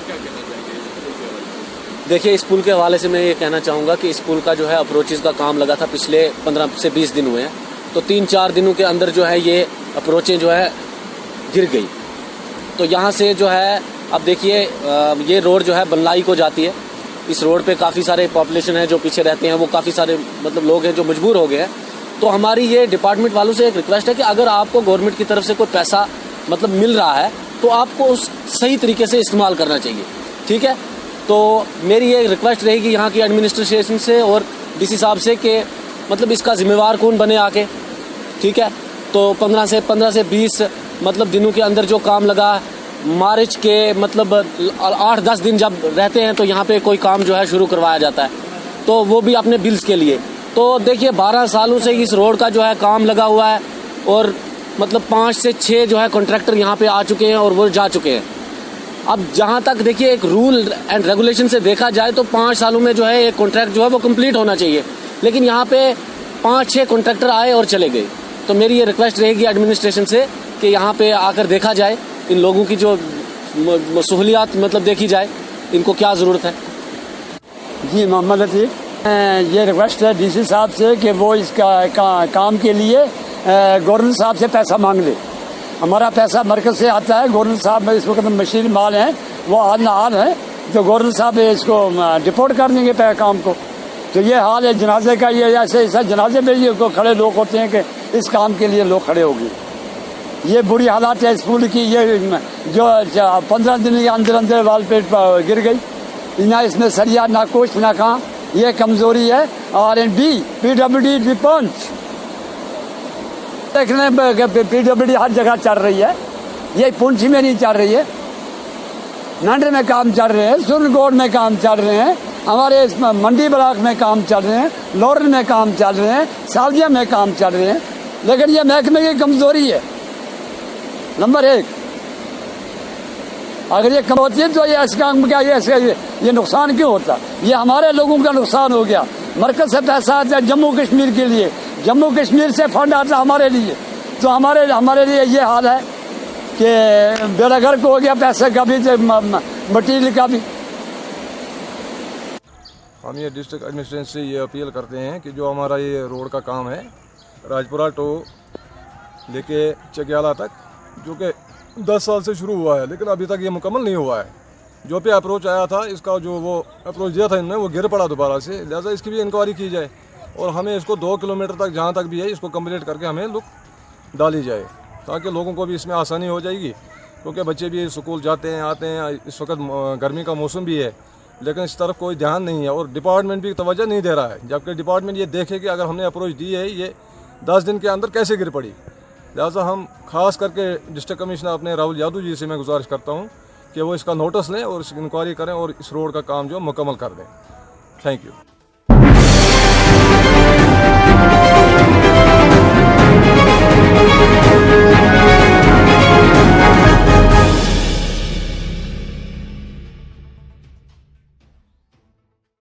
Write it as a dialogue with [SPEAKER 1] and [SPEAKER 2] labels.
[SPEAKER 1] क्या कहना चाहेंगे इस पुल के हवाले से?
[SPEAKER 2] देखिए, इस पुल के हवाले से मैं ये कहना चाहूँगा कि इस पुल का जो है अप्रोचेज़ का काम लगा था, पिछले 15 से 20 दिन हुए हैं। तो 3-4 दिनों के अंदर जो है ये अप्रोचें जो है गिर गई। तो यहाँ से जो है अब देखिए, ये रोड जो है बनलाई को जाती है। इस रोड पे काफ़ी सारे पॉपुलेशन है जो पीछे रहते हैं, वो काफ़ी सारे मतलब लोग हैं जो मजबूर हो गए हैं। तो हमारी ये डिपार्टमेंट वालों से एक रिक्वेस्ट है कि अगर आपको गवर्नमेंट की तरफ से कोई पैसा मतलब मिल रहा है तो आपको उस सही तरीके से इस्तेमाल करना चाहिए, ठीक है। तो मेरी ये रिक्वेस्ट रहेगी यहाँ की एडमिनिस्ट्रेशन से और डीसी साहब से कि मतलब इसका जिम्मेवार कौन बने आके, ठीक है। तो 15 से 20 मतलब दिनों के अंदर जो काम लगा, मार्च के मतलब 8-10 दिन जब रहते हैं तो यहाँ पे कोई काम जो है शुरू करवाया जाता है, तो वो भी अपने बिल्स के लिए। तो देखिए 12 सालों से इस रोड का जो है काम लगा हुआ है और मतलब 5 से 6 जो है कॉन्ट्रैक्टर यहाँ पे आ चुके हैं और वो जा चुके हैं। अब जहाँ तक देखिए एक रूल एंड रेगुलेशन से देखा जाए तो 5 सालों में जो है एक कॉन्ट्रैक्ट जो है वो कंप्लीट होना चाहिए, लेकिन यहाँ पे 5-6 कॉन्ट्रैक्टर आए और चले गए। तो मेरी ये रिक्वेस्ट रहेगी एडमिनिस्ट्रेशन से कि यहाँ पे आकर देखा जाए, इन लोगों की जो सहूलियात मतलब देखी जाए, इनको क्या ज़रूरत है।
[SPEAKER 3] जी मोहम्मद लतीफ़, ये रिक्वेस्ट है डीसी साहब से कि वो इसका काम के लिए गवर्नर साहब से पैसा मांग ले। हमारा पैसा मरकज़ से आता है, गवर्नर साहब में इस वक्त मशीन माल हैं वो हाल ना हाल है, तो गवर्नर साहब इसको डिपोर्ट कर देंगे काम को। तो ये हाल है जनाजे का। ये ऐसे जनाजे में ये खड़े लोग होते हैं कि इस काम के लिए लोग खड़े होंगे। ये बुरी हालात है इस पुल की। ये जो 15 दिन के अंदर अंदर वाल पे गिर गई, ना इसमें सरिया ना कुछ ना कहाँ। ये कमजोरी है। R&D PWD पंच देखने PWD हर जगह चल रही है, ये पुंछ में नहीं चल रही है। नांडे में काम चल रहे हैं, सुरनकोट में काम चल रहे हैं, हमारे इस मंडी ब्लॉक में काम चल रहे हैं, लोरन में काम चल रहे हैं, सालजिया में काम चल रहे हैं। लेकिन ये महकमे की कमजोरी है नंबर 1। अगर ये कम होती है तो ये ऐसे काम क्या ये नुकसान क्यों होता? ये हमारे लोगों का नुकसान हो गया। मरकज से पैसा आता है जम्मू कश्मीर के लिए, जम्मू कश्मीर से फंड आता हमारे लिए। तो हमारे लिए ये हाल है कि बेड़ागर्क हो गया पैसे का भी, मटीरियल का भी।
[SPEAKER 4] हम ये डिस्ट्रिक्ट एडमिनिस्ट्रेशन से ये अपील करते हैं कि जो हमारा ये रोड का काम है राजपुरा टू लेके चकियाला तक, जो कि 10 साल से शुरू हुआ है लेकिन अभी तक ये मुकम्मल नहीं हुआ है। जो पे अप्रोच आया था, इसका जो वो अप्रोच दिया था इनने वो गिर पड़ा दोबारा से, लिहाजा इसकी भी इंक्वायरी की जाए और हमें इसको 2 किलोमीटर तक जहाँ तक भी है इसको कंप्लीट करके हमें लुक डाली जाए, ताकि लोगों को भी इसमें आसानी हो जाएगी। क्योंकि बच्चे भी स्कूल जाते हैं आते हैं, इस वक्त गर्मी का मौसम भी है लेकिन इस तरफ कोई ध्यान नहीं है और डिपार्टमेंट भी तवज्जो नहीं दे रहा है। जबकि डिपार्टमेंट ये देखे कि अगर हमने अप्रोच दी है ये 10 दिन के अंदर कैसे गिर पड़ी। लिहाजा हम खास करके डिस्ट्रिक्ट कमिश्नर अपने राहुल यादव जी से मैं गुजारिश करता हूँ कि वो इसका नोटिस लें और इंक्वायरी करें और इस रोड का काम जो मुकम्मल कर दें। Thank you.